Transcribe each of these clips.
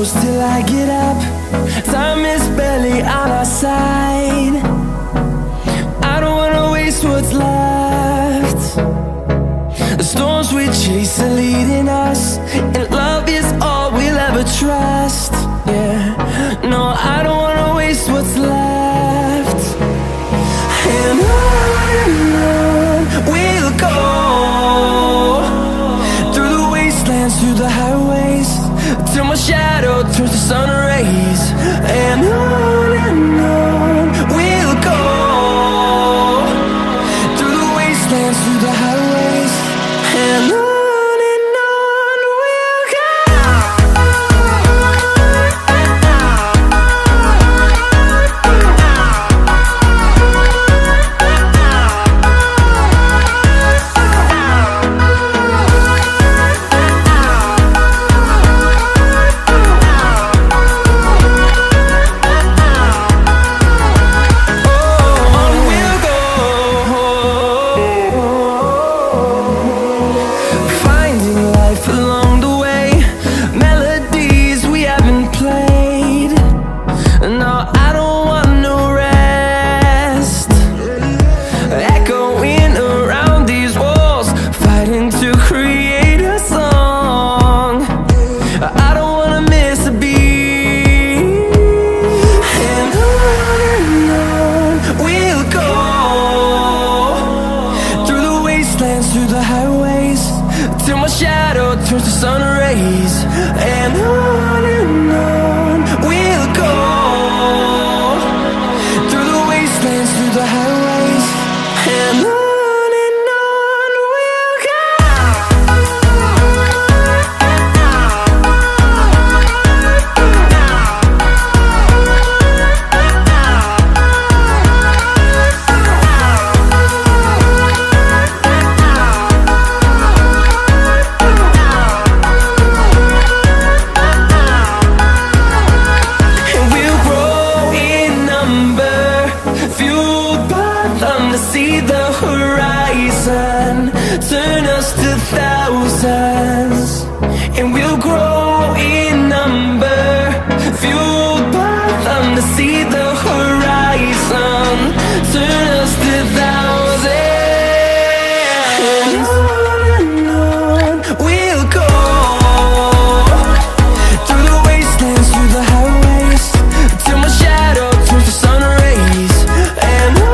close till I get up. Time is barely on our side. I don't wanna waste what's left. The storms we chase are leading us, and love is all we'll ever trust. Yeah, no, I don't wanna waste what's left. And on we'll go, through the wastelands, through the highways, till my shadow turns to sun rays. And on we'll go, through the wastelands, through the highways, and on. Through the highways, till my shadow turns to sun rays. And on we'll go, through the wastelands, through the highways, and on. See the horizon turn us to thousands, and we'll grow in number, fueled by them. To see the horizon turn us to thousands, and on we'll go, through the wastelands, through the highways, till my shadow turns to sun rays. And on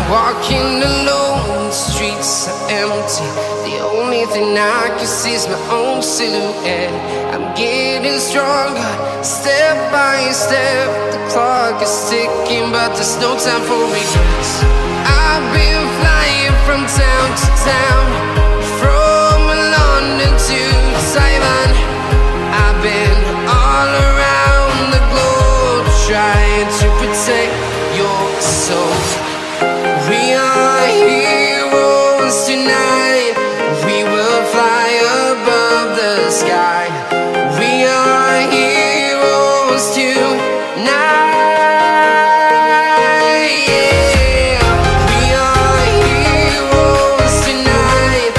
walking alone, the streets are empty. The only thing I can see is my own silhouette. I'm getting stronger, step by step. The clock is ticking, but there's no time for regrets. I've been flying from town to town, from London to Taiwan. I've been all around the globe, trying to protect your soul. We are heroes tonight. We will fly above the sky. We are heroes tonight. Yeah. We are heroes tonight.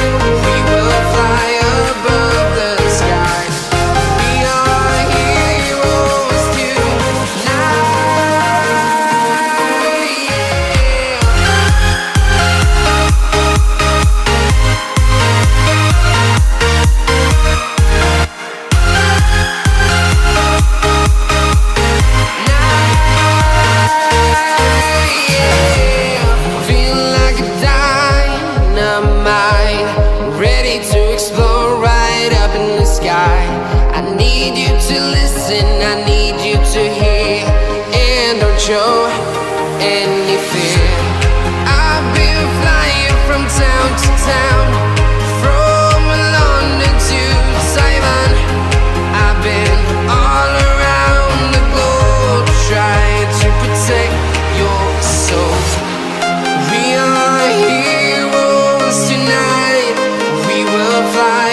We will fly above the sky. We are heroes tonight. I need you to listen, I need you to hear, and don't show any fear. I've been flying from town to town, from London to Taiwan. I've been all around the globe, trying to protect your soul. We are heroes tonight. We will fly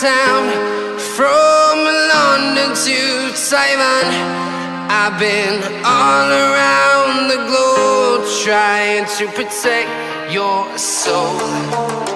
town, from London to Taiwan. I've been all around the globe trying to protect your soul.